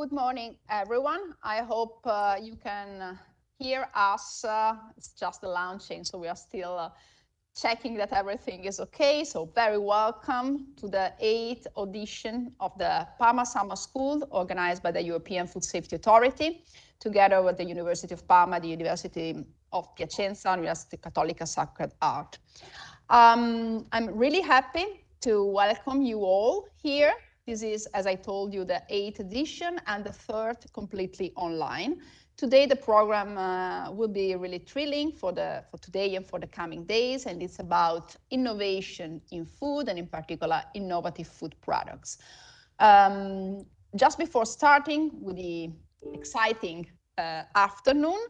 Good morning, everyone. I hope you can hear us. It's just the launching, so we are still checking that everything is okay. So very welcome to the 8th edition of the Parma Summer School, organized by the European Food Safety Authority, together with the University of Parma, the University of Piacenza, University Cattolica Sacred Heart. I'm really happy to welcome you all here. This is, as I told you, the 8th edition and the 3rd completely online. Today, the program will be really thrilling for today and for the coming days, and it's about innovation in food and in particular, innovative food products. Just before starting with the exciting afternoon,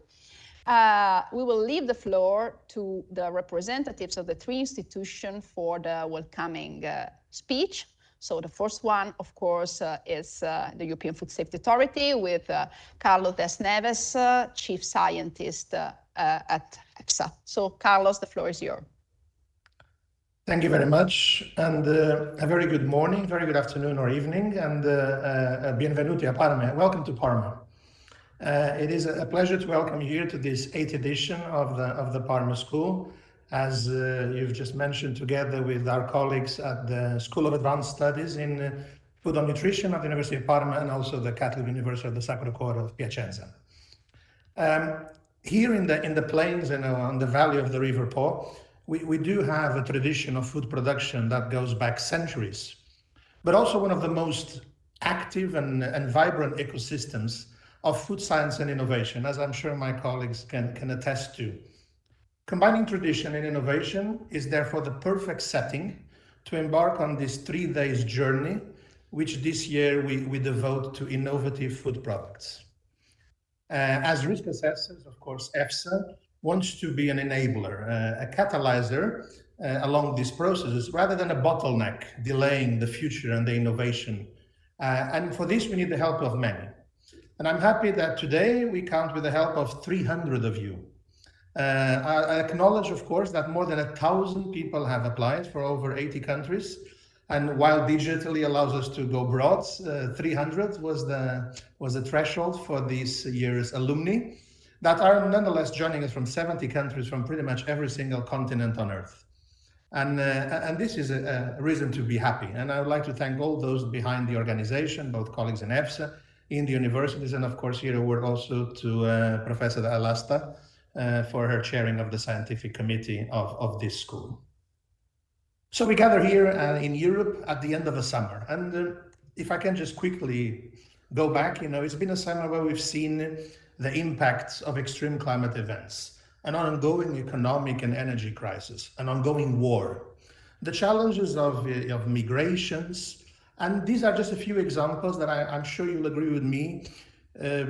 we will leave the floor to the representatives of the 3 institutions for the welcoming speech. So the first one, of course, is the European Food Safety Authority with Carlos Desneves, Chief Scientist at EFSA. So Carlos, the floor is yours. Thank you very much, and a very good morning, very good afternoon or evening, and bienvenuti a Parma. Welcome to Parma. It is a pleasure to welcome you here to this 8th edition of the Parma School. As you've just mentioned, together with our colleagues at the School of Advanced Studies in Food and Nutrition at the University of Parma and also the Catholic University of the Sacred Heart of Piacenza. Here in the plains and on the valley of the River Po, we do have a tradition of food production that goes back centuries, but also one of the most active and vibrant ecosystems of food science and innovation, as I'm sure my colleagues can attest to. Combining tradition and innovation is therefore the perfect setting to embark on this 3 days journey, which this year we devote to innovative food products. As risk assessors, of course, EFSA wants to be an enabler, a catalyzer along these processes, rather than a bottleneck delaying the future and the innovation. And for this, we need the help of many. And I'm happy that today we count with the help of 300 of you. I acknowledge, of course, that more than 1,000 people have applied for over 80 countries. And while digitally allows us to go broad, 300 was the threshold for this year's alumni that are nonetheless joining us from 70 countries from pretty much every single continent on Earth. And this is a reason to be happy. And I would like to thank all those behind the organization, both colleagues in EFSA, in the universities, and of course here a word also to Professor Alasta for her chairing of the scientific committee of this school. So we gather here in Europe at the end of the summer. And if I can just quickly go back, it's been a summer where we've seen the impacts of extreme climate events, an ongoing economic and energy crisis, an ongoing war, the challenges of migrations, and these are just a few examples that I'm sure you'll agree with me,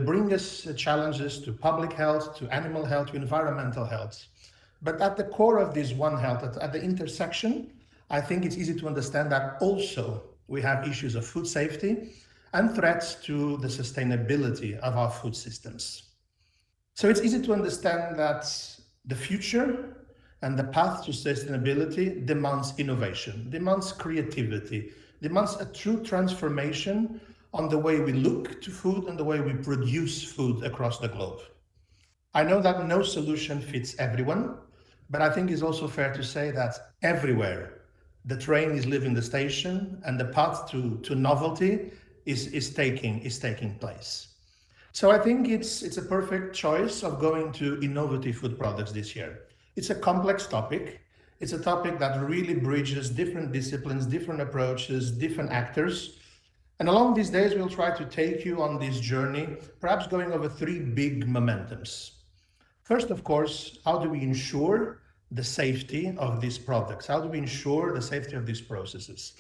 bring us challenges to public health, to animal health, to environmental health. But at the core of this one health, at the intersection, I think it's easy to understand that also we have issues of food safety and threats to the sustainability of our food systems. So it's easy to understand that the future and the path to sustainability demands innovation, demands creativity, demands a true transformation on the way we look to food and the way we produce food across the globe. I know that no solution fits everyone, but I think it's also fair to say that everywhere the train is leaving the station and the path to novelty is taking place. So I think it's a perfect choice of going to innovative food products this year. It's a complex topic. It's a topic that really bridges different disciplines, different approaches, different actors. And along these days, we'll try to take you on this journey, perhaps going over 3 big momentums. First, of course, how do we ensure the safety of these products? How do we ensure the safety of these processes?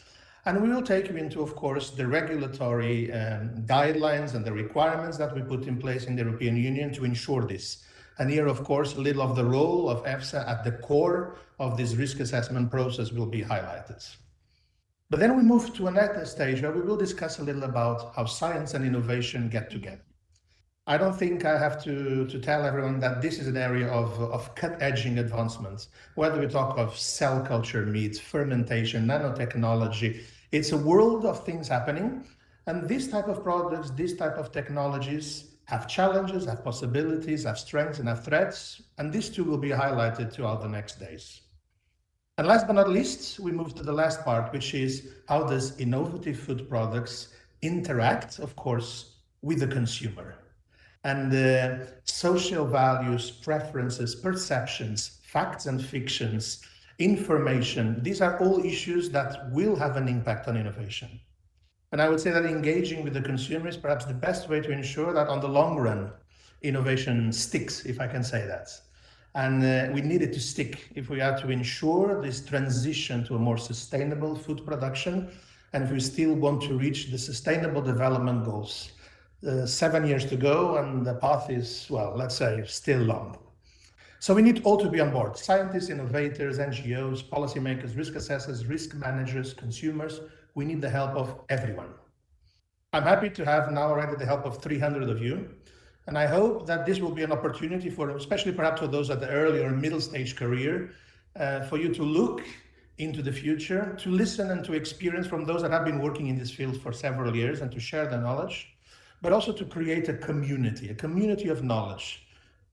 And we will take you into, of course, the regulatory guidelines and the requirements that we put in place in the European Union to ensure this. And here, of course, a little of the role of EFSA at the core of this risk assessment process will be highlighted. But then we move to another stage where we will discuss a little about how science and innovation get together. I don't think I have to tell everyone that this is an area of cut-edging advancements, whether we talk of cell culture meats, fermentation, nanotechnology. It's a world of things happening And these type of products, these type of technologies have challenges, have possibilities, have strengths, and have threats. And these two will be highlighted throughout the next days. And last but not least, we move to the last part, which is how does innovative food products interact, of course, with the consumer? And social values, preferences, perceptions, facts and fictions, information, these are all issues that will have an impact on innovation. And I would say that engaging with the consumer is perhaps the best way to ensure that on the long run, innovation sticks, if I can say that. And we need it to stick if we are to ensure this transition to a more sustainable food production, and if we still want to reach the Sustainable Development Goals. 7 years to go, and the path is, well, let's say, still long. So we need all to be on board: scientists, innovators, NGOs, policymakers, risk assessors, risk managers, consumers. We need the help of everyone. I'm happy to have now already the help of 300 of you. And I hope that this will be an opportunity for, especially perhaps for those at the early or middle stage career, for you to look into the future, to listen and to experience from those that have been working in this field for several years and to share their knowledge, but also to create a community of knowledge,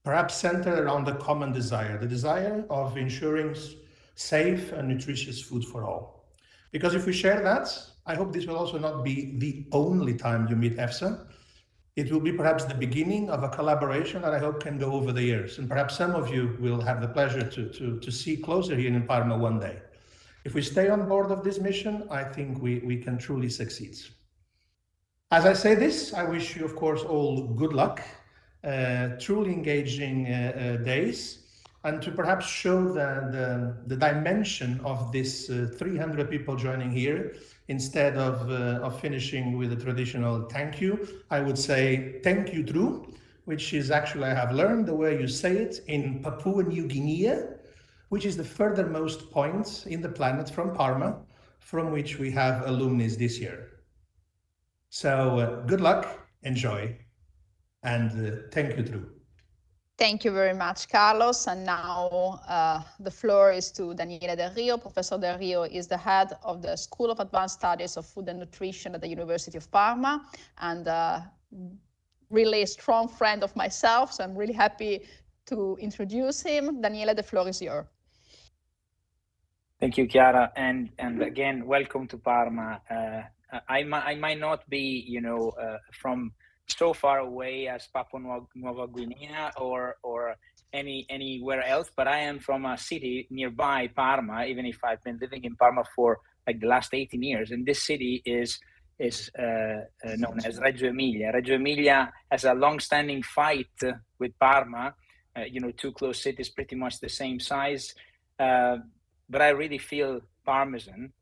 perhaps centered around the common desire, the desire of ensuring safe and nutritious food for all. Because if we share that, I hope this will also not be the only time you meet EFSA. It will be perhaps the beginning of a collaboration that I hope can go over the years. And perhaps some of you will have the pleasure to see closer here in Parma one day. If we stay on board of this mission, I think we can truly succeed. As I say this, I wish you, of course, all good luck, truly engaging days, and to perhaps show the dimension of this 300 people joining here. Instead of finishing with a traditional thank you, I would say thank you, Drew, which is actually, I have learned the way you say it in Papua New Guinea, which is the furthermost point in the planet from Parma, from which we have alumni this year. So good luck, enjoy, and thank you, Drew. Thank you very much, Carlos. And now the floor is to Daniele Del Rio. Professor Del Rio is the head of the School of Advanced Studies of Food and Nutrition at the University of Parma, and really a strong friend of myself. So I'm really happy to introduce him. Daniele, the floor is yours. Thank you, Chiara, and again, welcome to Parma. I might not be, from so far away as Papua Nuova Guinea or anywhere else, but I am from a city nearby Parma, even if I've been living in Parma for like the last 18 years. And this city is known as Reggio Emilia. Reggio Emilia has a long-standing fight with Parma, two close cities, pretty much the same size, but I really feel Parmesan.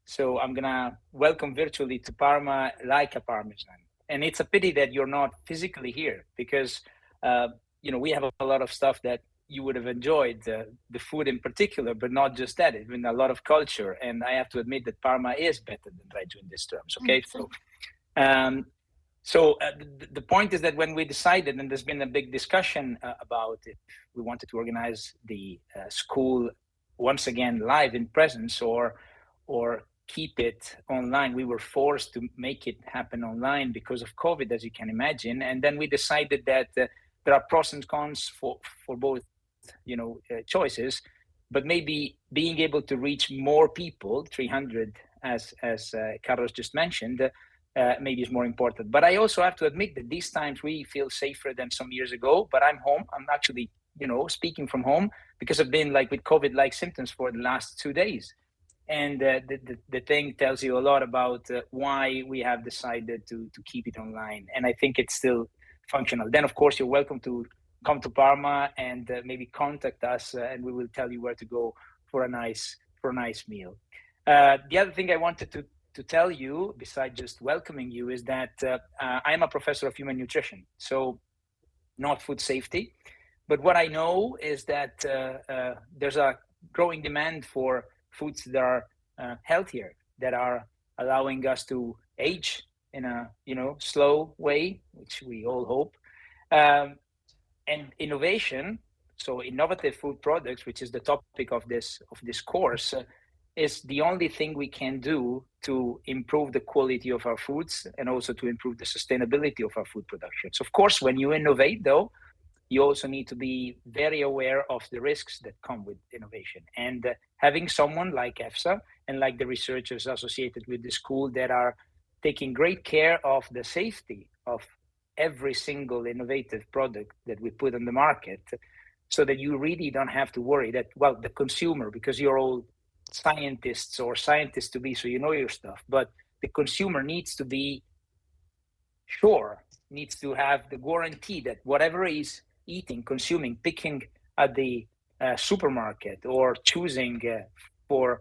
So I'm gonna welcome virtually to Parma like a Parmesan. And it's a pity that you're not physically here, because we have a lot of stuff that you would have enjoyed, the food in particular, but not just that, even a lot of culture. And I have to admit that Parma is better than Reggio in these terms, okay? So the point is that when we decided, and there's been a big discussion about if we wanted to organize the school once again live in presence or keep it online, we were forced to make it happen online because of COVID, as you can imagine. And then we decided that there are pros and cons for both, choices, but maybe being able to reach more people, 300, as Carlos just mentioned, maybe is more important. But I also have to admit that these times we feel safer than some years ago. But I'm home. I'm actually, speaking from home, because I've been like with COVID-like symptoms for the last 2 days. And the thing tells you a lot about why we have decided to keep it online. And I think it's still functional. Then, of course, you're welcome to come to Parma and maybe contact us, and we will tell you where to go for a nice meal. The other thing I wanted to tell you, besides just welcoming you, is that I am a professor of human nutrition, so not food safety. But what I know is that there's a growing demand for foods that are healthier, that are allowing us to age in a slow way, which we all hope, and innovation. So innovative food products, which is the topic of this course, is the only thing we can do to improve the quality of our foods and also to improve the sustainability of our food production. So of course, when you innovate, though, you also need to be very aware of the risks that come with innovation. And having someone like EFSA and like the researchers associated with the school that are taking great care of the safety of every single innovative product that we put on the market, so that you really don't have to worry that, well, the consumer, because you're all scientists or scientists to be, so you know your stuff, but the consumer needs to be sure, needs to have the guarantee that whatever he's eating, consuming, picking at the supermarket or choosing for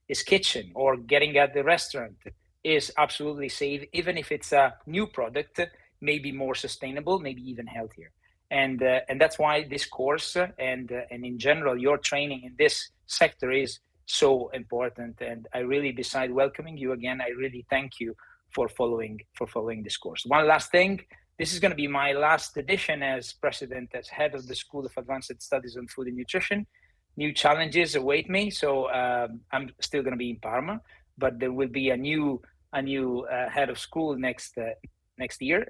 his kitchen or getting at the restaurant is absolutely safe, even if it's a new product, maybe more sustainable, maybe even healthier. And that's why this course and in general, your training in this sector is so important. And I really, beside welcoming you again, I really thank you for following this course. One last thing, this is going to be my last edition as president, as head of the School of Advanced Studies on Food and Nutrition. New challenges await me, so I'm still going to be in Parma, but there will be a new head of school next year.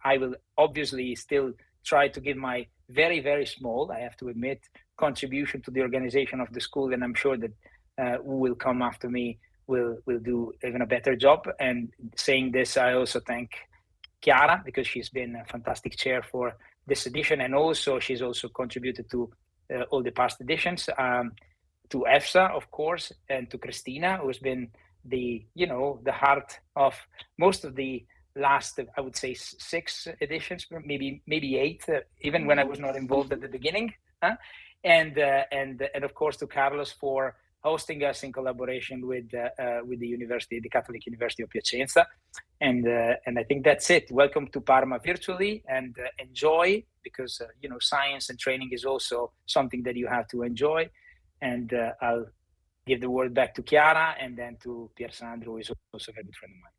I will obviously still try to give my very, very small, I have to admit, contribution to the organization of the school, and I'm sure that who will come after me will do even a better job. And saying this, I also thank Chiara, because she's been a fantastic chair for this edition, and also she's also contributed to all the past editions, to EFSA, of course, and to Christina, who's been the heart of most of the last, I would say, 6 editions, maybe 8, even when I was not involved at the beginning, and of course to Carlos for hosting us in collaboration with the Catholic University of Piacenza, and I think that's it. Welcome to Parma virtually, and enjoy, because science and training is also something that you have to enjoy. And I'll give the word back to Chiara, and then to Pier Sandro, who is also a very good friend of mine.